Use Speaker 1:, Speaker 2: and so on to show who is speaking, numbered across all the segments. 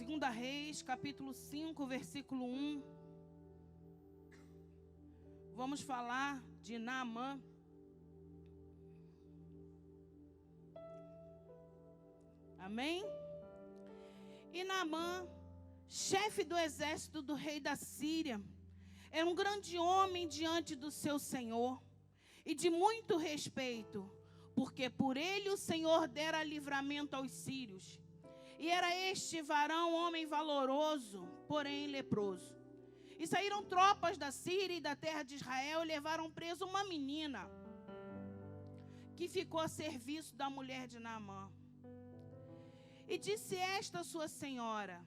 Speaker 1: 2 Reis, capítulo 5, versículo 1. Vamos falar de Naamã. Amém? E Naamã, chefe do exército do rei da Síria, era um grande homem diante do seu senhor e de muito respeito, porque por ele o Senhor dera livramento aos sírios. E era este varão homem valoroso, porém leproso. E saíram tropas da Síria e da terra de Israel e levaram preso uma menina que ficou a serviço da mulher de Naamã. E disse esta sua senhora: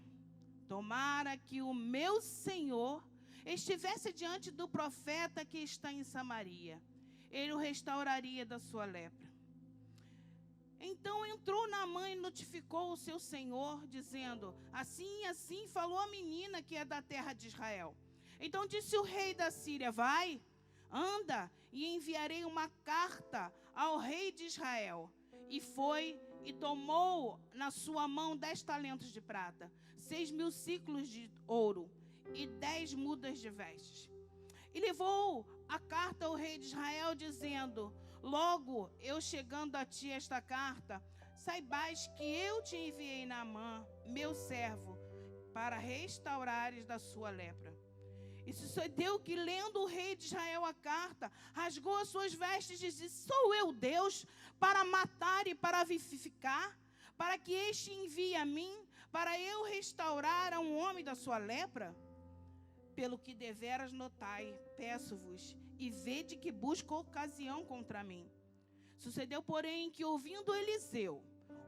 Speaker 1: tomara que o meu senhor estivesse diante do profeta que está em Samaria, ele o restauraria da sua lepra. Então entrou Naamã e notificou o seu senhor, dizendo: assim e assim falou a menina que é da terra de Israel. Então disse o rei da Síria: vai, anda, e enviarei uma carta ao rei de Israel. E foi e tomou na sua mão 10 talentos de prata, 6.000 ciclos de ouro e 10 mudas de vestes. E levou a carta ao rei de Israel, dizendo: logo eu chegando a ti esta carta, saibais que eu te enviei Naamã, meu servo, para restaurares da sua lepra. E sucedeu que, lendo o rei de Israel a carta, rasgou as suas vestes e disse: sou eu Deus para matar e para vivificar, para que este envie a mim, para eu restaurar a um homem da sua lepra? Pelo que deveras notai, peço-vos, e vede que busco ocasião contra mim. Sucedeu, porém, que ouvindo Eliseu,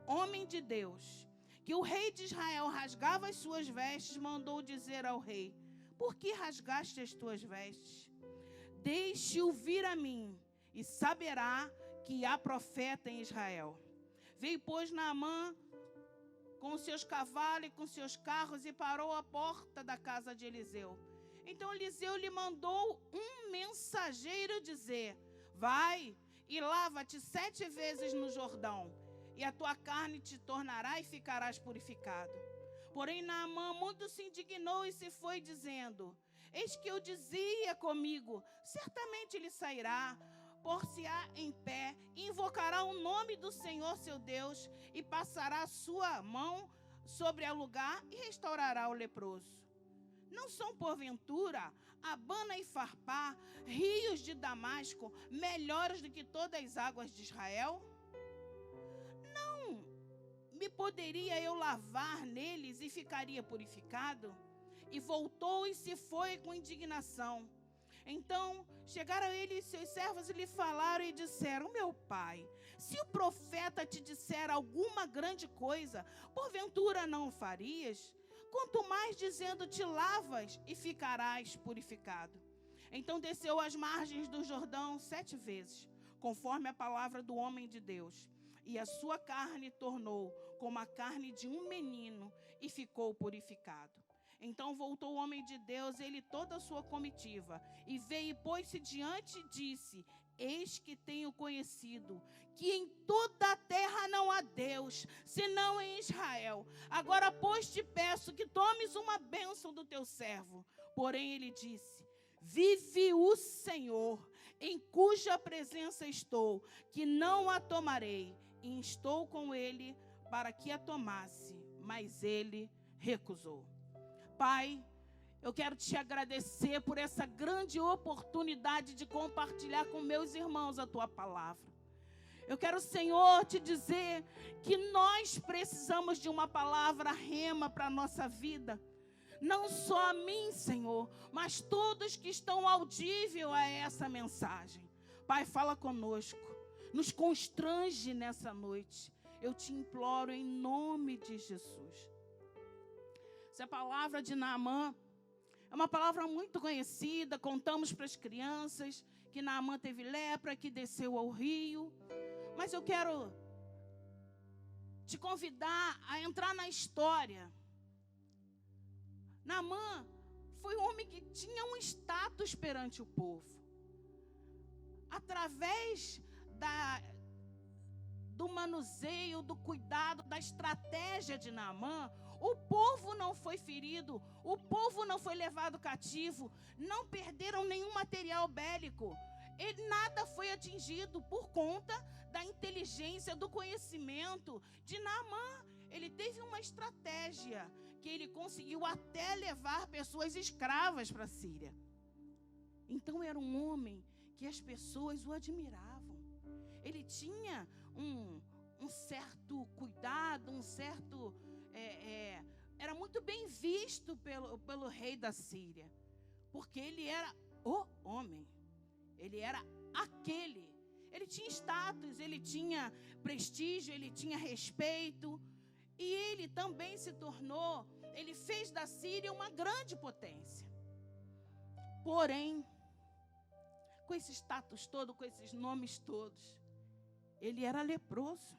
Speaker 1: homem de Deus, que o rei de Israel rasgava as suas vestes, mandou dizer ao rei: por que rasgaste as tuas vestes? Deixe-o vir a mim, e saberá que há profeta em Israel. Veio, pois, Naamã com seus cavalos e com seus carros e parou à porta da casa de Eliseu. Então Eliseu lhe mandou um mensageiro dizer: vai e lava-te 7 vezes no Jordão, e a tua carne te tornará e ficarás purificado. Porém Naamã muito se indignou e se foi, dizendo: eis que eu dizia comigo, certamente ele sairá, por-se-á em pé, invocará o nome do Senhor seu Deus, e passará a sua mão sobre o lugar e restaurará o leproso. Não são, porventura, Abana e Farpá, rios de Damasco, melhores do que todas as águas de Israel? Não me poderia eu lavar neles e ficaria purificado? E voltou e se foi com indignação. Então chegaram ele e seus servos e lhe falaram e disseram: meu pai, se o profeta te disser alguma grande coisa, porventura não o farias? Quanto mais dizendo: te lavas e ficarás purificado. Então desceu às margens do Jordão 7 vezes, conforme a palavra do homem de Deus. E a sua carne tornou como a carne de um menino e ficou purificado. Então voltou o homem de Deus, ele e toda a sua comitiva, e veio e pôs-se diante e disse: eis que tenho conhecido que em toda a terra não há Deus, senão em Israel. Agora, pois, te peço que tomes uma bênção do teu servo. Porém ele disse: vive o Senhor, em cuja presença estou, que não a tomarei. E estou com ele para que a tomasse, mas ele recusou. Pai, eu quero te agradecer por essa grande oportunidade de compartilhar com meus irmãos a tua palavra. Eu quero, Senhor, te dizer que nós precisamos de uma palavra rema para a nossa vida. Não só a mim, Senhor, mas todos que estão audíveis a essa mensagem. Pai, fala conosco, nos constrange nessa noite. Eu te imploro em nome de Jesus. Essa palavra de Naamã é uma palavra muito conhecida. Contamos para as crianças que Naamã teve lepra, que desceu ao rio. Mas eu quero te convidar a entrar na história. Naamã foi um homem que tinha um status perante o povo. Através do manuseio, do cuidado, da estratégia de Naamã, O povo não foi ferido, o povo não foi levado cativo, não perderam nenhum material bélico. E nada foi atingido por conta da inteligência, do conhecimento de Naamã. Ele teve uma estratégia que ele conseguiu até levar pessoas escravas para a Síria. Então era um homem que as pessoas o admiravam. Ele tinha um certo cuidado, era muito bem visto pelo rei da Síria, porque ele era o homem, ele era aquele. Ele tinha status, ele tinha prestígio, ele tinha respeito, e ele também ele fez da Síria uma grande potência. Porém, com esse status todo, com esses nomes todos, ele era leproso.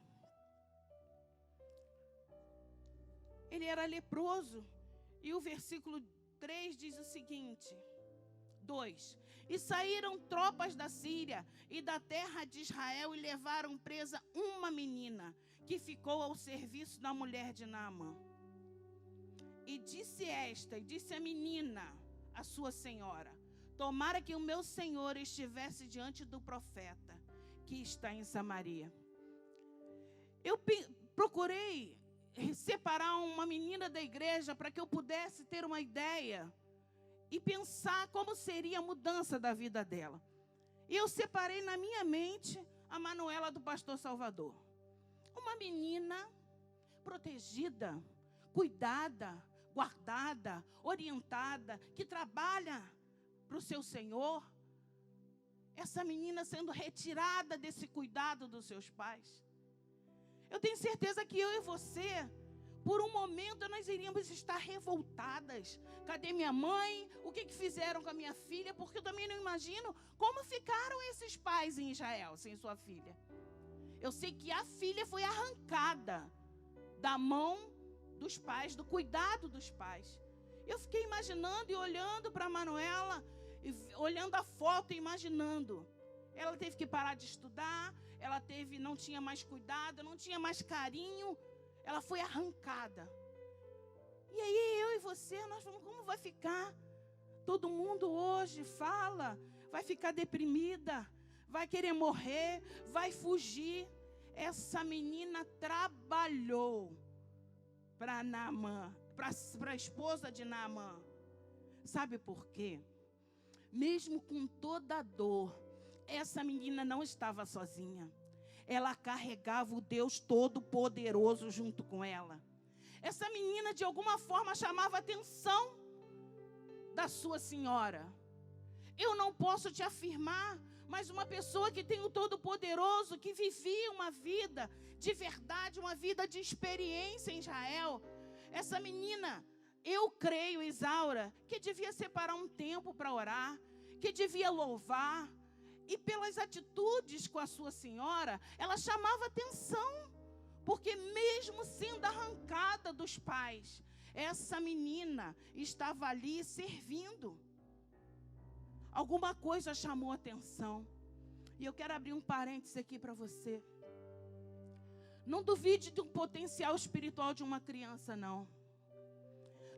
Speaker 1: Ele era leproso. E o versículo 3 diz o seguinte, 2. E saíram tropas da Síria e da terra de Israel e levaram presa uma menina que ficou ao serviço da mulher de Naamã. E disse a menina, a sua senhora: tomara que o meu senhor estivesse diante do profeta que está em Samaria. Eu procurei separar uma menina da igreja para que eu pudesse ter uma ideia e pensar como seria a mudança da vida dela. E eu separei na minha mente a Manuela do pastor Salvador. Uma menina protegida, cuidada, guardada, orientada, que trabalha para o seu Senhor. Essa menina sendo retirada desse cuidado dos seus pais. Eu tenho certeza que eu e você, por um momento, nós iríamos estar revoltadas. Cadê minha mãe? O que fizeram com a minha filha? Porque eu também não imagino como ficaram esses pais em Israel sem sua filha. Eu sei que a filha foi arrancada da mão dos pais, do cuidado dos pais. Eu fiquei imaginando e olhando para a Manuela, olhando a foto e imaginando. Ela teve que parar de estudar, não tinha mais cuidado, não tinha mais carinho. Ela foi arrancada. E aí eu e você, nós falamos, como vai ficar? Todo mundo hoje fala, vai ficar deprimida, vai querer morrer, vai fugir. Essa menina trabalhou para Naamã, para a esposa de Naamã. Sabe por quê? Mesmo com toda a dor, essa menina não estava sozinha. Ela carregava o Deus Todo-Poderoso junto com ela. Essa menina, de alguma forma, chamava a atenção da sua senhora. Eu não posso te afirmar, mas uma pessoa que tem o Todo-Poderoso, que vivia uma vida de verdade, uma vida de experiência em Israel. Essa menina, eu creio, Isaura, que devia separar um tempo para orar, que devia louvar. E pelas atitudes com a sua senhora, ela chamava atenção. Porque mesmo sendo arrancada dos pais, essa menina estava ali servindo. Alguma coisa chamou atenção. E eu quero abrir um parênteses aqui para você. Não duvide do potencial espiritual de uma criança, não.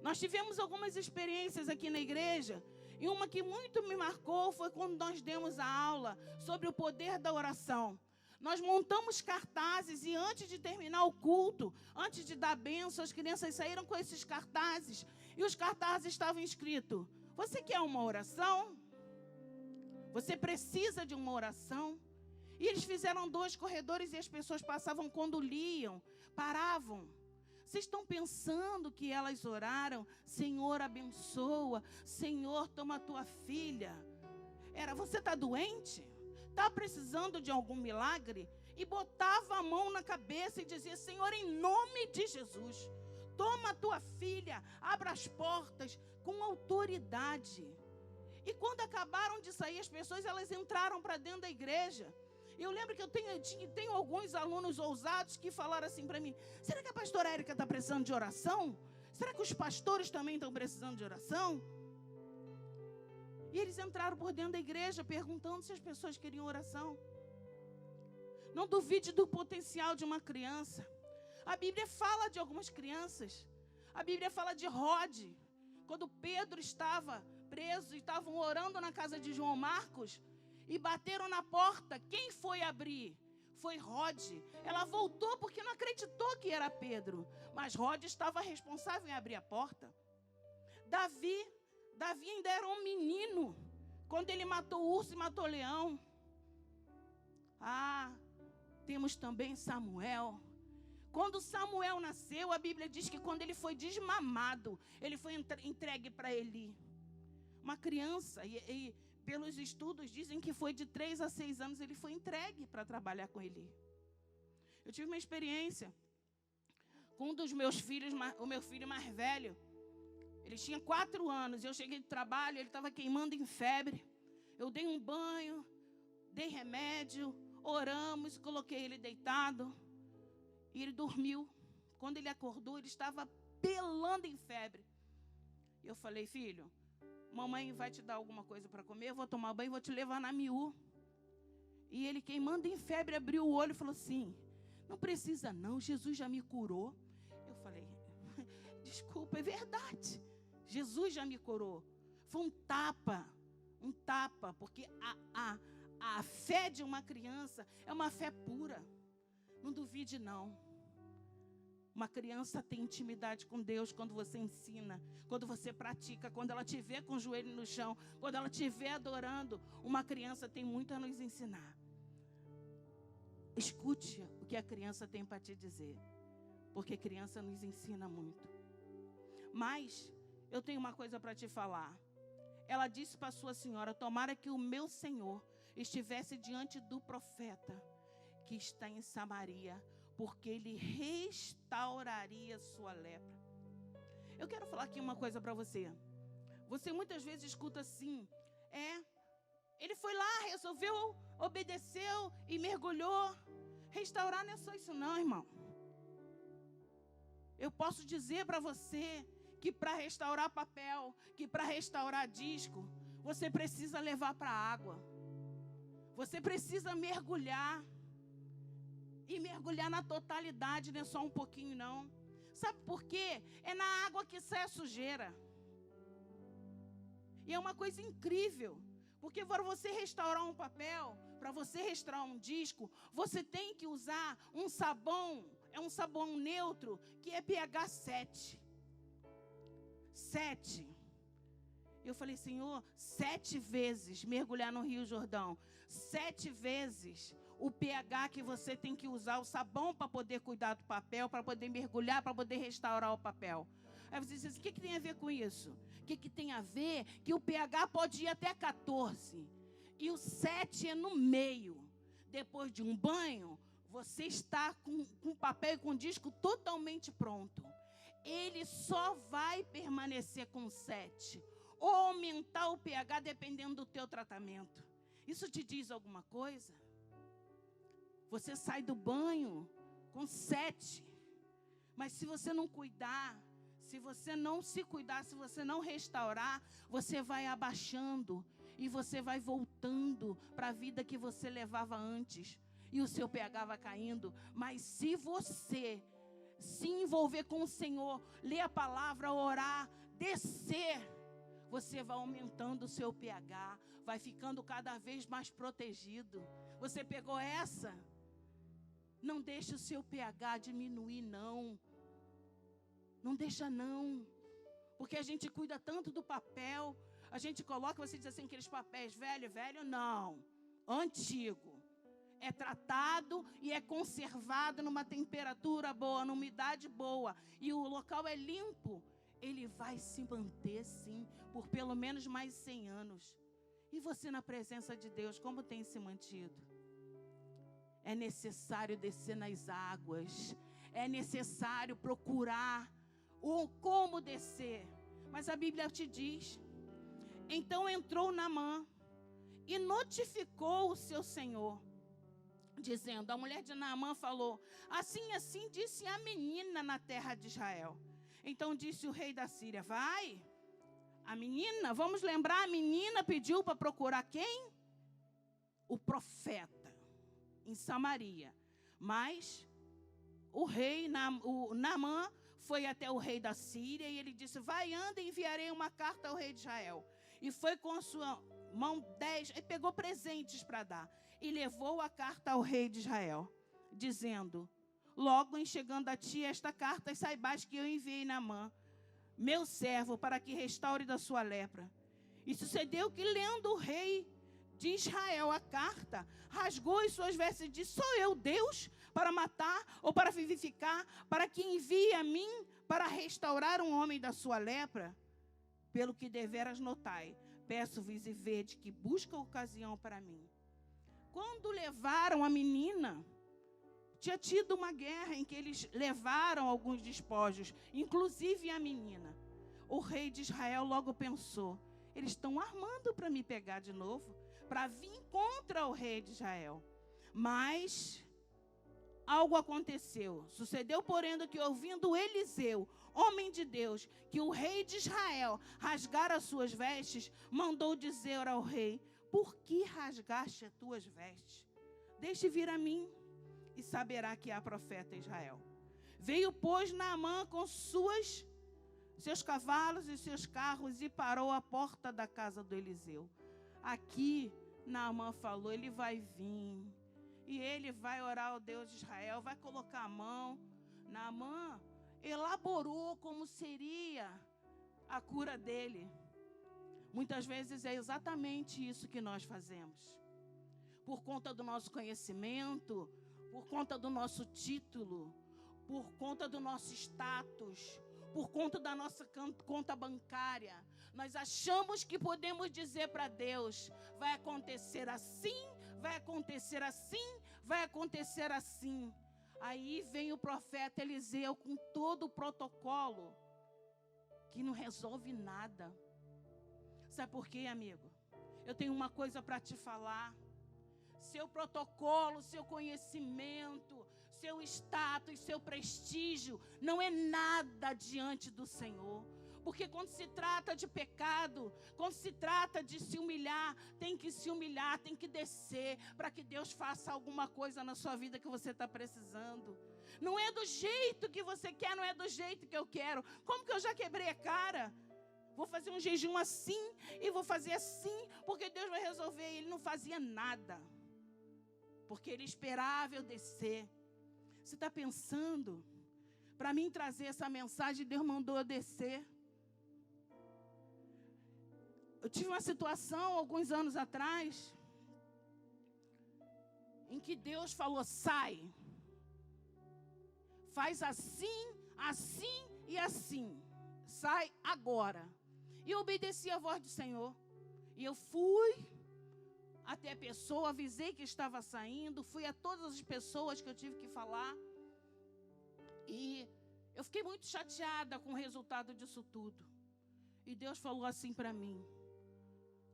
Speaker 1: Nós tivemos algumas experiências aqui na igreja. E uma que muito me marcou foi quando nós demos a aula sobre o poder da oração. Nós montamos cartazes e antes de terminar o culto, antes de dar bênção, as crianças saíram com esses cartazes. E os cartazes estavam escritos: você quer uma oração? Você precisa de uma oração? E eles fizeram 2 corredores e as pessoas passavam quando liam, paravam. Vocês estão pensando que elas oraram? Senhor, abençoa. Senhor, toma a tua filha. Você está doente? Está precisando de algum milagre? E botava a mão na cabeça e dizia: Senhor, em nome de Jesus, toma a tua filha, abra as portas com autoridade. E quando acabaram de sair as pessoas, elas entraram para dentro da igreja. Eu lembro que eu tenho alguns alunos ousados que falaram assim para mim: será que a pastora Érica está precisando de oração? Será que os pastores também estão precisando de oração? E eles entraram por dentro da igreja perguntando se as pessoas queriam oração. Não duvide do potencial de uma criança. A Bíblia fala de algumas crianças. A Bíblia fala de Rode. Quando Pedro estava preso e estavam orando na casa de João Marcos e bateram na porta, quem foi abrir? Foi Rode. Ela voltou porque não acreditou que era Pedro. Mas Rode estava responsável em abrir a porta. Davi ainda era um menino quando ele matou o urso e matou o leão. Temos também Samuel. Quando Samuel nasceu, a Bíblia diz que quando ele foi desmamado, ele foi entregue para Eli. Uma criança, e pelos estudos dizem que foi de 3 a 6 anos, ele foi entregue para trabalhar com Eli. Eu tive uma experiência com um dos meus filhos, o meu filho mais velho. Ele tinha 4 anos, eu cheguei de trabalho, ele estava queimando em febre. Eu dei um banho, dei remédio, oramos, coloquei ele deitado. E ele dormiu. Quando ele acordou, ele estava pelando em febre. E eu falei, filho, mamãe vai te dar alguma coisa para comer, eu vou tomar banho e vou te levar na Miú. E ele, queimando em febre, abriu o olho e falou assim, não precisa não, Jesus já me curou. Eu falei, desculpa, é verdade. Jesus já me curou. Foi um tapa, porque a fé de uma criança é uma fé pura. Não duvide, não. Uma criança tem intimidade com Deus quando você ensina, quando você pratica, quando ela te vê com o joelho no chão, quando ela te vê adorando. Uma criança tem muito a nos ensinar. Escute o que a criança tem para te dizer, porque criança nos ensina muito. Mas eu tenho uma coisa para te falar. Ela disse para sua senhora, tomara que o meu Senhor estivesse diante do profeta que está em Samaria, porque ele restauraria sua lepra. Eu quero falar aqui uma coisa para você. Você muitas vezes escuta assim, ele foi lá, resolveu, obedeceu e mergulhou. Restaurar não é só isso não, irmão. Eu posso dizer para você que para restaurar papel, que para restaurar disco, você precisa levar para a água. Você precisa mergulhar. E mergulhar na totalidade, não é só um pouquinho não. Sabe por quê? É na água que sai a sujeira. E é uma coisa incrível. Porque para você restaurar um papel, para você restaurar um disco, você tem que usar um sabão, é um sabão neutro, que é pH 7. 7. Eu falei, Senhor, 7 vezes mergulhar no Rio Jordão. 7 vezes o pH que você tem que usar, o sabão para poder cuidar do papel, para poder mergulhar, para poder restaurar o papel. Aí você diz assim, o que tem a ver com isso? O que tem a ver? Que o pH pode ir até 14. E o 7 é no meio. Depois de um banho, você está com o papel e com o disco totalmente pronto. Ele só vai permanecer com 7. Ou aumentar o pH dependendo do teu tratamento. Isso te diz alguma coisa? Você sai do banho com 7. Mas se você não cuidar, se você não se cuidar, se você não restaurar, você vai abaixando e você vai voltando para a vida que você levava antes. E o seu pH vai caindo. Mas se você se envolver com o Senhor, ler a palavra, orar, descer, você vai aumentando o seu pH, vai ficando cada vez mais protegido. Você pegou essa? Não deixe o seu pH diminuir, não. Não deixa, não. Porque a gente cuida tanto do papel. A gente coloca, você diz assim, aqueles papéis velho, não. Antigo. É tratado e é conservado numa temperatura boa, numa umidade boa. E o local é limpo. Ele vai se manter, sim, por pelo menos mais 100 anos. E você na presença de Deus, como tem se mantido? É necessário descer nas águas. É necessário procurar como descer. Mas a Bíblia te diz. Então entrou Naamã e notificou o seu senhor, dizendo, a mulher de Naamã falou, assim disse a menina na terra de Israel. Então disse o rei da Síria, vai. A menina, vamos lembrar, a menina pediu para procurar quem? O profeta. Em Samaria. Mas o rei Naamã foi até o rei da Síria e ele disse: vai, anda, enviarei uma carta ao rei de Israel. E foi com a sua mão 10, e pegou presentes para dar. E levou a carta ao rei de Israel, dizendo: logo em chegando a ti esta carta, saibas que eu enviei Naamã, meu servo, para que restaure da sua lepra. E sucedeu que, lendo o rei de Israel a carta, rasgou as suas vestes e disse: sou eu Deus para matar ou para vivificar, para que envie a mim para restaurar um homem da sua lepra? Pelo que deveras notai, peço-vos e vede que busca ocasião para mim. Quando levaram a menina, tinha tido uma guerra em que eles levaram alguns despojos, inclusive a menina. O rei de Israel logo pensou: eles estão armando para me pegar de novo, para vir contra o rei de Israel. Mas algo aconteceu. Sucedeu, porém, que ouvindo Eliseu, homem de Deus, que o rei de Israel rasgara as suas vestes, mandou dizer ao rei: por que rasgaste as tuas vestes? Deixe vir a mim, e saberá que há profeta em Israel. Veio, pois, Naamã com seus cavalos e seus carros e parou à porta da casa do Eliseu. Aqui, Naamã falou: ele vai vir e ele vai orar ao Deus de Israel, vai colocar a mão. Naamã elaborou como seria a cura dele. Muitas vezes é exatamente isso que nós fazemos. Por conta do nosso conhecimento, por conta do nosso título, por conta do nosso status, por conta da nossa conta bancária, nós achamos que podemos dizer para Deus: vai acontecer assim, vai acontecer assim, vai acontecer assim. Aí vem o profeta Eliseu com todo o protocolo, que não resolve nada. Sabe por quê, amigo? Eu tenho uma coisa para te falar. Seu protocolo, seu conhecimento, seu status, seu prestígio não é nada diante do Senhor. Porque quando se trata de pecado, quando se trata de se humilhar, tem que se humilhar, tem que descer, para que Deus faça alguma coisa na sua vida que você está precisando. Não é do jeito que você quer, não é do jeito que eu quero. Como que eu já quebrei a cara? Vou fazer um jejum assim e vou fazer assim, porque Deus vai resolver. Ele não fazia nada, porque ele esperava eu descer. Você está pensando? Para mim trazer essa mensagem, Deus mandou eu descer. Eu tive uma situação, alguns anos atrás, em que Deus falou: sai. Faz assim, assim e assim. Sai agora. E eu obedeci a voz do Senhor. E eu fui até a pessoa, avisei que estava saindo, fui a todas as pessoas que eu tive que falar. E eu fiquei muito chateada com o resultado disso tudo. E Deus falou assim para mim: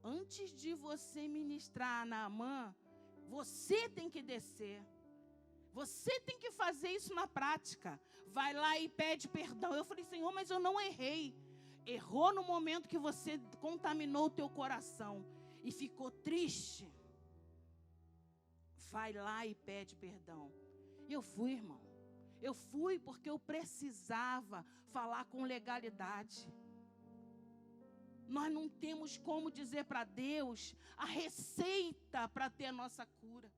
Speaker 1: antes de você ministrar a Naamã, você tem que descer. Você tem que fazer isso na prática. Vai lá e pede perdão. Eu falei: Senhor, mas eu não errei. Errou no momento que você contaminou o teu coração e ficou triste. Vai lá e pede perdão. E eu fui, irmão. Eu fui porque eu precisava falar com legalidade. Nós não temos como dizer para Deus a receita para ter a nossa cura.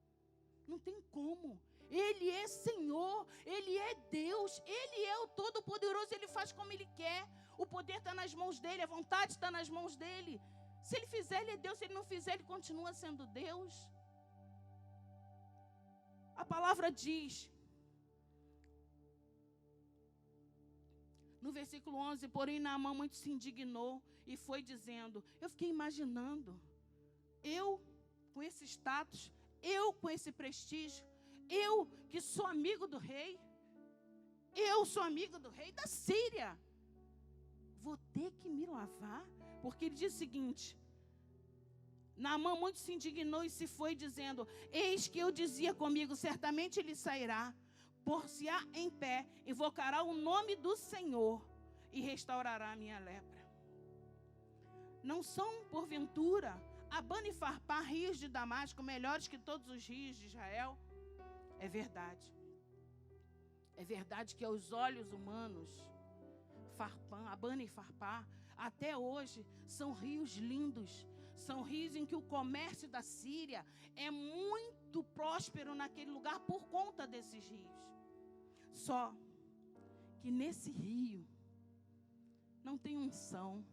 Speaker 1: Não tem como. Ele é Senhor, Ele é Deus, Ele é o Todo-Poderoso, Ele faz como Ele quer. O poder está nas mãos dEle, a vontade está nas mãos dEle. Se Ele fizer, Ele é Deus. Se Ele não fizer, Ele continua sendo Deus. A palavra diz, no versículo 11, porém Naamã muito se indignou e foi dizendo, eu fiquei imaginando, eu com esse status, eu com esse prestígio, eu que sou amigo do rei, eu sou amigo do rei da Síria, vou ter que me lavar? Porque ele diz o seguinte, Naamã muito se indignou e se foi dizendo, eis que eu dizia comigo, certamente ele sairá, por-se-á em pé, invocará o nome do Senhor e restaurará a minha lepra. Não são, porventura, Abana e Farpá, rios de Damasco, melhores que todos os rios de Israel? É verdade. É verdade que aos olhos humanos Abana e Farpá, até hoje, são rios lindos. São rios em que o comércio da Síria é muito próspero naquele lugar por conta desses rios. Só que nesse rio não tem unção.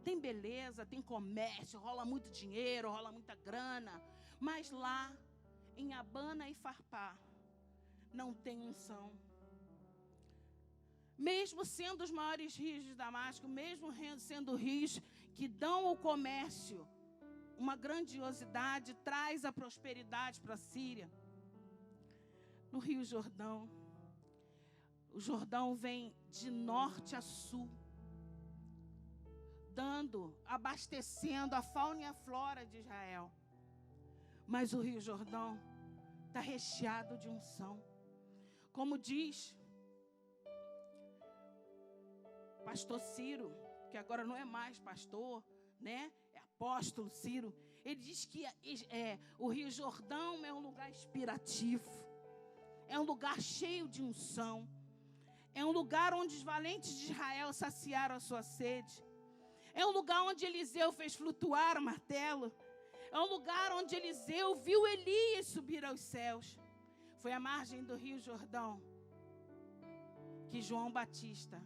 Speaker 1: Tem beleza, tem comércio, rola muito dinheiro, rola muita grana. Mas lá, em Abana e Farpá, não tem unção. Mesmo sendo os maiores rios de Damasco, mesmo sendo rios que dão ao comércio uma grandiosidade, traz a prosperidade para a Síria. No Rio Jordão, o Jordão vem de norte a sul, abastecendo a fauna e a flora de Israel. Mas o Rio Jordão está recheado de unção. Como diz pastor Ciro, que agora não é mais pastor, né? É apóstolo Ciro. Ele diz que o Rio Jordão é um lugar inspirativo. É um lugar cheio de unção. É um lugar onde os valentes de Israel saciaram a sua sede. É um lugar onde Eliseu fez flutuar o martelo. É um lugar onde Eliseu viu Elias subir aos céus. Foi à margem do Rio Jordão que João Batista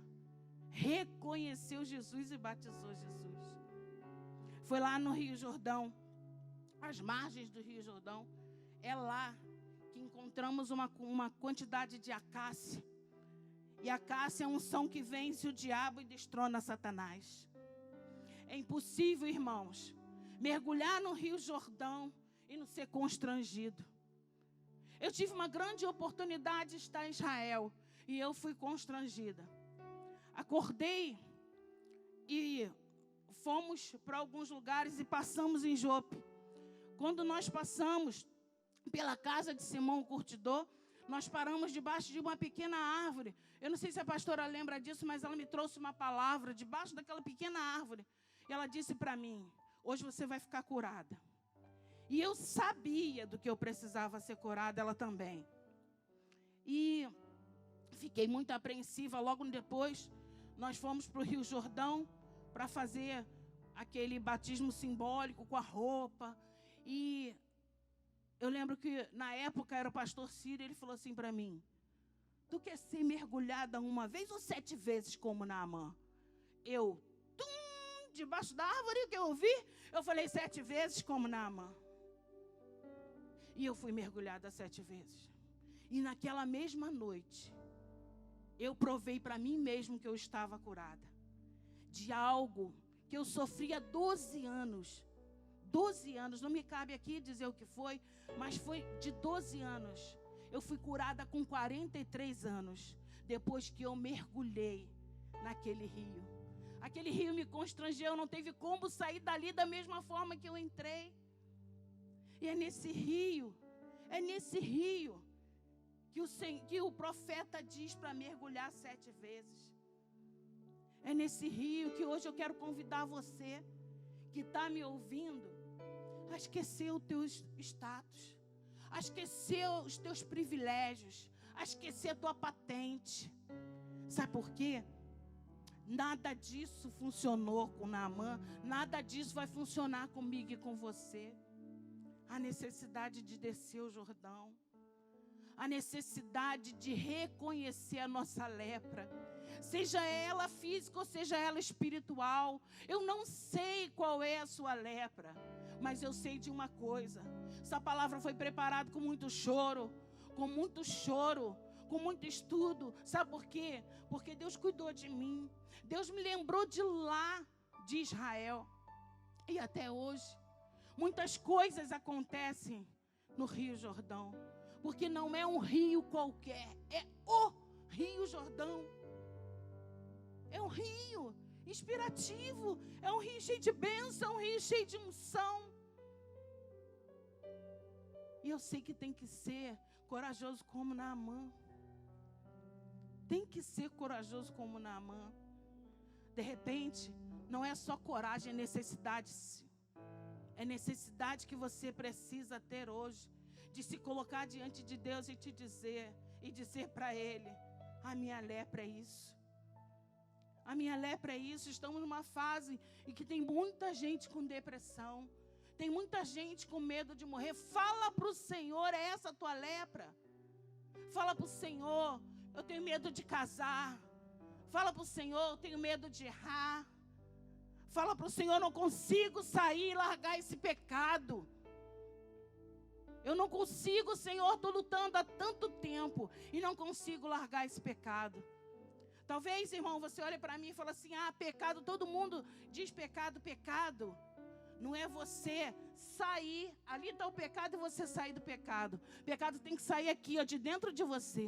Speaker 1: reconheceu Jesus e batizou Jesus. Foi lá no Rio Jordão, às margens do Rio Jordão. É lá que encontramos uma quantidade de acácia. E a acácia é a unção que vence o diabo e destrona Satanás. É impossível, irmãos, mergulhar no Rio Jordão e não ser constrangido. Eu tive uma grande oportunidade de estar em Israel e eu fui constrangida. Acordei e fomos para alguns lugares e passamos em Jope. Quando nós passamos pela casa de Simão o Curtidor, nós paramos debaixo de uma pequena árvore. Eu não sei se a pastora lembra disso, mas ela me trouxe uma palavra debaixo daquela pequena árvore. E ela disse para mim: hoje você vai ficar curada. E eu sabia do que eu precisava ser curada, ela também. E fiquei muito apreensiva. Logo depois, nós fomos para o Rio Jordão para fazer aquele batismo simbólico com a roupa. E eu lembro que na época era o pastor Ciro, ele falou assim para mim: tu quer ser mergulhada uma vez ou 7 vezes como Naamã? Eu, debaixo da árvore que eu ouvi, eu falei 7 vezes como Naamã. E eu fui mergulhada 7 vezes. E naquela mesma noite, eu provei para mim mesmo que eu estava curada. De algo que eu sofria 12 anos. 12 anos, não me cabe aqui dizer o que foi, mas foi de 12 anos. Eu fui curada com 43 anos, depois que eu mergulhei naquele rio. Aquele rio me constrangeu, não teve como sair dali da mesma forma que eu entrei. E é nesse rio que o profeta diz para mergulhar 7 vezes. É nesse rio que hoje eu quero convidar você, que está me ouvindo, a esquecer o teu status, a esquecer os teus privilégios, a esquecer a tua patente. Sabe por quê? Nada disso funcionou com Naamã, nada disso vai funcionar comigo e com você. A necessidade de descer o Jordão, a necessidade de reconhecer a nossa lepra, seja ela física ou seja ela espiritual. Eu não sei qual é a sua lepra, mas eu sei de uma coisa: essa palavra foi preparada com muito choro, com muito estudo. Sabe por quê? Porque Deus cuidou de mim. Deus me lembrou de lá, de Israel. E até hoje, muitas coisas acontecem no Rio Jordão. Porque não é um rio qualquer, é o Rio Jordão. É um rio inspirativo, é um rio cheio de bênção, é um rio cheio de unção. E eu sei que tem que ser corajoso como Naamã. Tem que ser corajoso como Naamã. De repente, não é só coragem, é necessidade. É necessidade que você precisa ter hoje, de se colocar diante de Deus e te dizer, e dizer para Ele: a minha lepra é isso. A minha lepra é isso. Estamos numa fase em que tem muita gente com depressão. Tem muita gente com medo de morrer. Fala para o Senhor, é essa a tua lepra. Fala para o Senhor, eu tenho medo de casar. Fala para o Senhor, eu tenho medo de errar. Fala para o Senhor, eu não consigo sair e largar esse pecado. Eu não consigo, Senhor, estou lutando há tanto tempo e não consigo largar esse pecado. Talvez, irmão, você olhe para mim e fala assim, pecado, todo mundo diz pecado, pecado. Não é você sair, ali está o pecado e você sair do pecado. O pecado tem que sair aqui, ó, de dentro de você.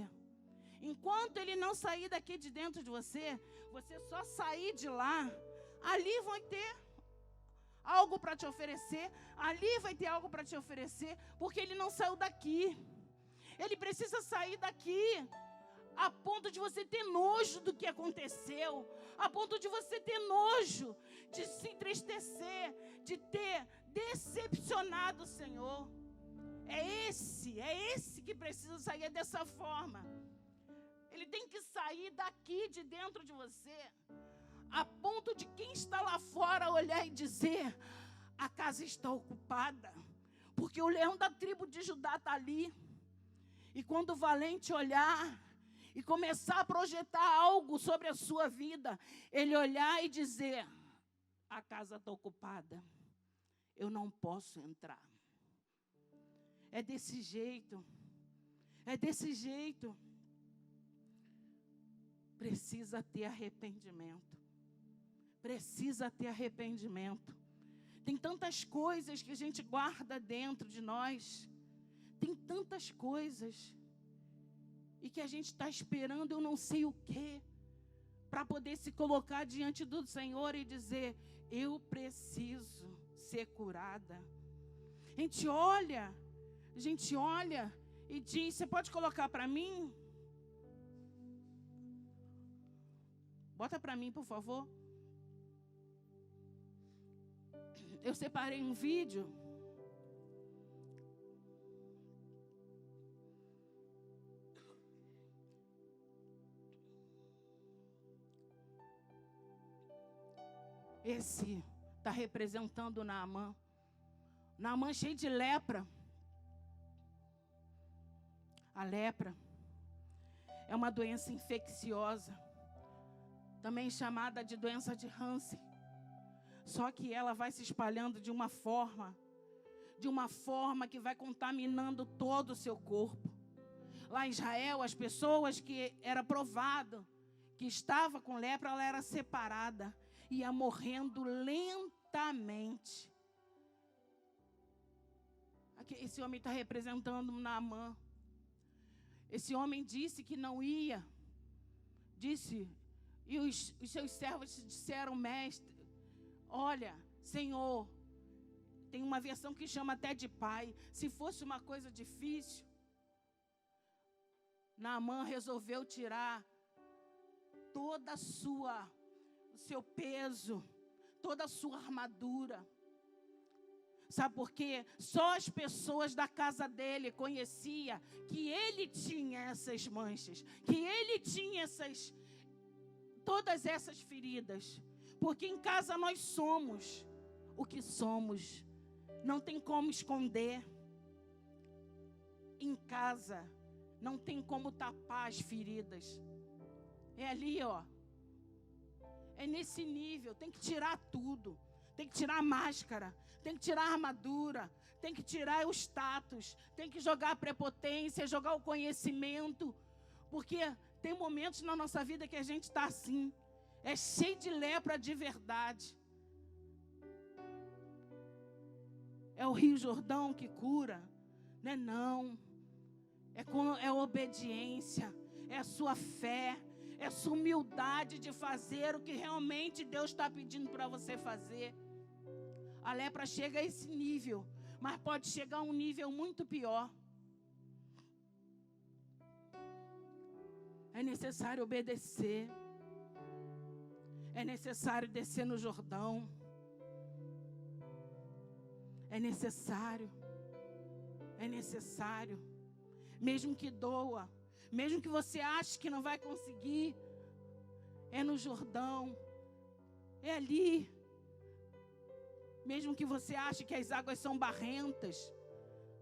Speaker 1: Enquanto ele não sair daqui de dentro de você, você só sair de lá, ali vai ter algo para te oferecer, ali vai ter algo para te oferecer, porque ele não saiu daqui. Ele precisa sair daqui, a ponto de você ter nojo do que aconteceu, a ponto de você ter nojo, de se entristecer, de ter decepcionado o Senhor. É esse que precisa sair, é dessa forma. Ele tem que sair daqui de dentro de você, a ponto de quem está lá fora olhar e dizer, a casa está ocupada, porque o leão da tribo de Judá está ali. E quando o valente olhar e começar a projetar algo sobre a sua vida, ele olhar e dizer, a casa está ocupada, eu não posso entrar. É desse jeito, é desse jeito. Precisa ter arrependimento. Precisa ter arrependimento. Tem tantas coisas que a gente guarda dentro de nós. Tem tantas coisas. E que a gente está esperando, eu não sei o quê, para poder se colocar diante do Senhor e dizer, eu preciso ser curada. A gente olha e diz, você pode colocar para mim? Bota para mim, por favor. Eu separei um vídeo. Esse está representando Naamã. Naamã cheio de lepra. A lepra é uma doença infecciosa, também chamada de doença de Hansen. Só que ela vai se espalhando de uma forma que vai contaminando todo o seu corpo. Lá em Israel, as pessoas que era provado que estava com lepra, ela era separada, ia morrendo lentamente. Aqui, esse homem está representando Naamã. Esse homem disse que não ia, e os seus servos disseram, mestre, olha, Senhor, tem uma versão que chama até de pai, se fosse uma coisa difícil. Naamã resolveu tirar toda o seu peso, toda a sua armadura. Sabe por quê? Só as pessoas da casa dele conheciam que ele tinha essas manchas, que ele tinha todas essas feridas. Porque em casa nós somos o que somos. Não tem como esconder. Em casa não tem como tapar as feridas. É ali, ó. É nesse nível. Tem que tirar tudo. Tem que tirar a máscara. Tem que tirar a armadura. Tem que tirar o status. Tem que jogar a prepotência, jogar o conhecimento. Porque tem momentos na nossa vida que a gente está assim. É cheio de lepra de verdade. É o Rio Jordão que cura? Não é não. É obediência. É a sua fé. É a sua humildade de fazer o que realmente Deus está pedindo para você fazer. A lepra chega a esse nível, mas pode chegar a um nível muito pior. É necessário obedecer. É necessário descer no Jordão. É necessário. É necessário. Mesmo que doa. Mesmo que você ache que não vai conseguir. é no Jordão, é ali. Mesmo que você ache que as águas são barrentas,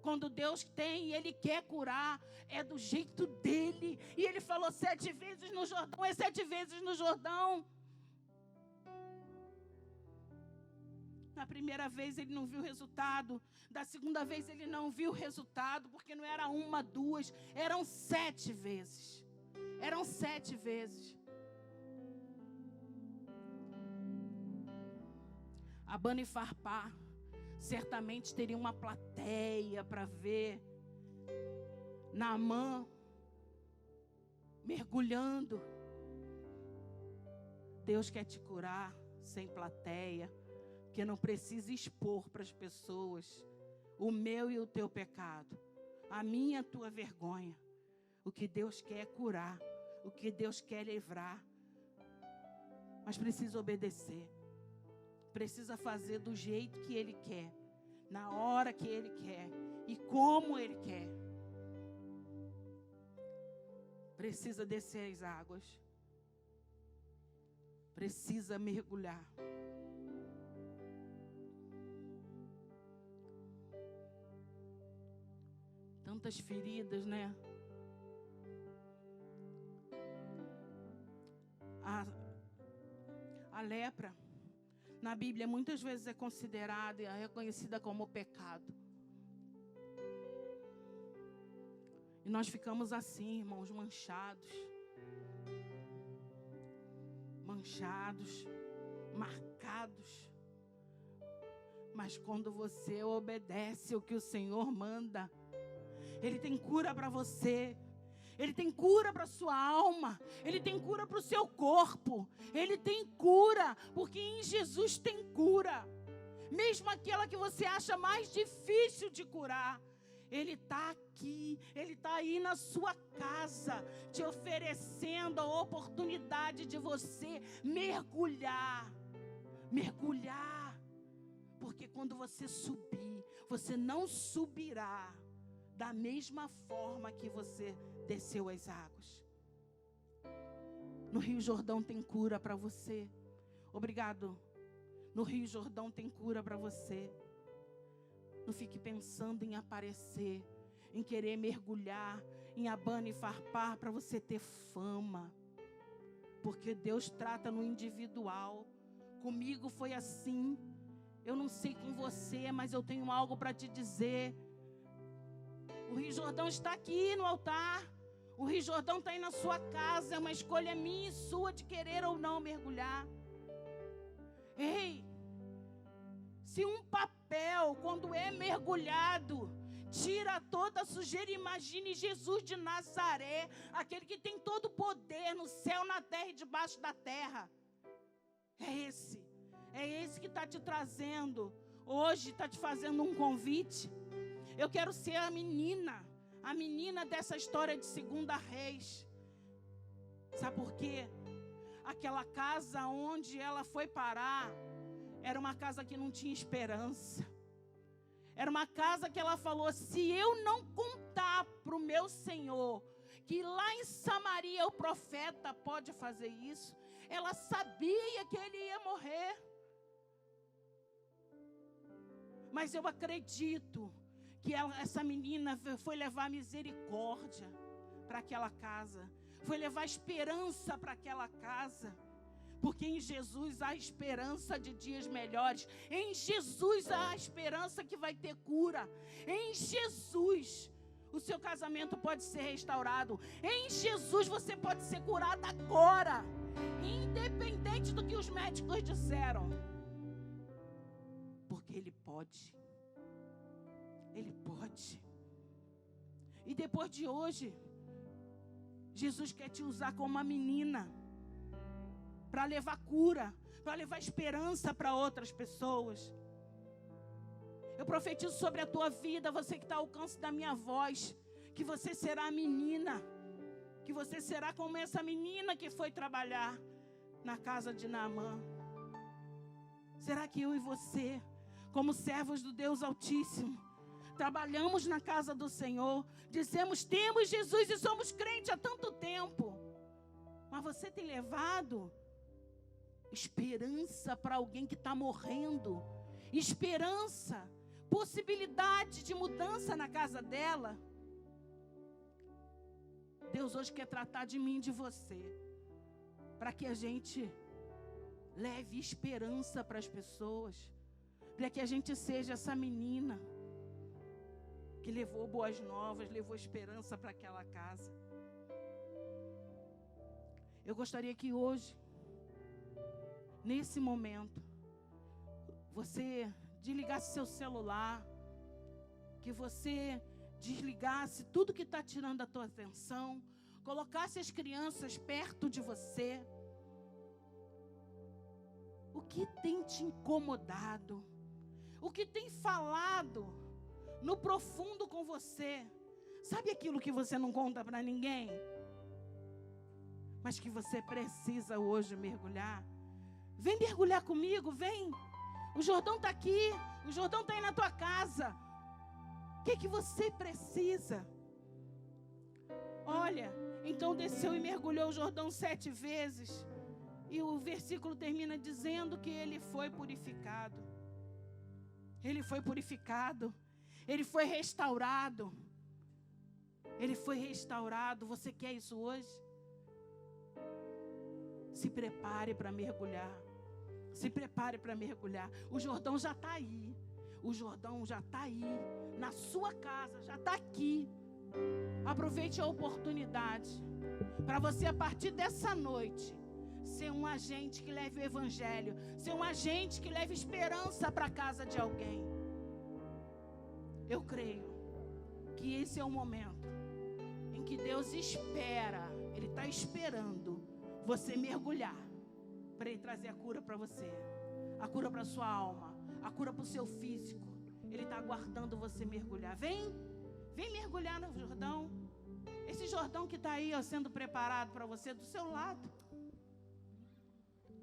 Speaker 1: quando Deus tem e Ele quer curar, é do jeito dEle. E Ele falou 7 vezes no Jordão, é 7 vezes no Jordão. Na primeira vez Ele não viu resultado, da segunda vez Ele não viu resultado, porque não era 1, 2, eram 7 vezes. Eram 7 vezes. Abana e Farpar certamente teria uma plateia para ver Naamã mergulhando. Deus quer te curar sem plateia, porque não precisa expor para as pessoas o meu e o teu pecado, a minha e a tua vergonha. O que Deus quer é curar, o que Deus quer é livrar, mas precisa obedecer. Precisa fazer do jeito que Ele quer, na hora que Ele quer e como Ele quer. Precisa descer as águas. Precisa mergulhar. Tantas feridas, né? A lepra, na Bíblia, muitas vezes é considerada e é reconhecida como pecado. E nós ficamos assim, irmãos, manchados, marcados. Mas quando você obedece o que o Senhor manda, Ele tem cura para você. Ele tem cura para a sua alma. Ele tem cura para o seu corpo. Ele tem cura, porque em Jesus tem cura. Mesmo aquela que você acha mais difícil de curar, Ele está aqui. Ele está aí na sua casa, te oferecendo a oportunidade de você mergulhar. Mergulhar. Porque quando você subir, você não subirá da mesma forma que você desceu as águas. No Rio Jordão tem cura para você. Obrigado. No Rio Jordão tem cura para você. Não fique pensando em aparecer, em querer mergulhar, em Abana e Farpar para você ter fama. Porque Deus trata no individual. Comigo foi assim. Eu não sei com você, mas eu tenho algo para te dizer. O Rio Jordão está aqui no altar. O Rio Jordão está aí na sua casa. É uma escolha minha e sua de querer ou não mergulhar. Ei, se um papel, quando é mergulhado, tira toda a sujeira, imagine Jesus de Nazaré, aquele que tem todo o poder no céu, na terra e debaixo da terra. É esse que está te trazendo hoje, está te fazendo um convite. Eu quero ser a menina dessa história de 2 Reis. Sabe por quê? Aquela casa onde ela foi parar, era uma casa que não tinha esperança. Era uma casa que ela falou, se eu não contar para o meu Senhor, que lá em Samaria o profeta pode fazer isso, ela sabia que ele ia morrer. Mas eu acredito que essa menina foi levar misericórdia para aquela casa. Foi levar esperança para aquela casa. Porque em Jesus há esperança de dias melhores. Em Jesus há esperança que vai ter cura. Em Jesus o seu casamento pode ser restaurado. Em Jesus você pode ser curado agora. Independente do que os médicos disseram. Porque Ele pode. Ele pode. E depois de hoje, Jesus quer te usar como uma menina para levar cura, para levar esperança para outras pessoas. Eu profetizo sobre a tua vida, você que está ao alcance da minha voz, que você será a menina, que você será como essa menina que foi trabalhar na casa de Naamã. Será que eu e você, como servos do Deus Altíssimo, trabalhamos na casa do Senhor, dizemos, temos Jesus e somos crentes há tanto tempo, Mas você tem levado esperança para alguém que está morrendo. Esperança, possibilidade de mudança na casa dela. Deus hoje quer tratar de mim e de você, para que a gente leve esperança para as pessoas, para que a gente seja essa menina que levou boas novas, levou esperança para aquela casa. Eu gostaria que hoje, nesse momento, você desligasse seu celular, que você desligasse tudo que está tirando a tua atenção, colocasse as crianças perto de você. O que tem te incomodado? O que tem falado no profundo com você? Sabe aquilo que você não conta para ninguém? Mas que você precisa hoje mergulhar? Vem mergulhar comigo, vem. O Jordão está aqui, o Jordão está aí na tua casa. O que você precisa? Olha, então desceu e mergulhou o Jordão 7 vezes. E o versículo termina dizendo que ele foi purificado. Ele foi purificado. Ele foi restaurado. Ele foi restaurado. Você quer isso hoje? Se prepare para mergulhar. Se prepare para mergulhar. O Jordão já está aí. O Jordão já está aí. Na sua casa, já está aqui. Aproveite a oportunidade para você, a partir dessa noite, ser um agente que leve o evangelho. Ser um agente que leve esperança para a casa de alguém. Eu creio que esse é o momento em que Deus espera. Ele está esperando você mergulhar para Ele trazer a cura para você, a cura para a sua alma, a cura para o seu físico. Ele está aguardando você mergulhar. Vem mergulhar no Jordão. Esse Jordão que está aí, ó, sendo preparado para você, do seu lado.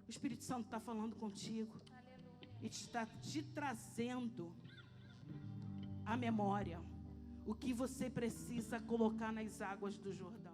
Speaker 1: O Espírito Santo está falando contigo. Aleluia. E está te trazendo à memória o que você precisa colocar nas águas do Jordão.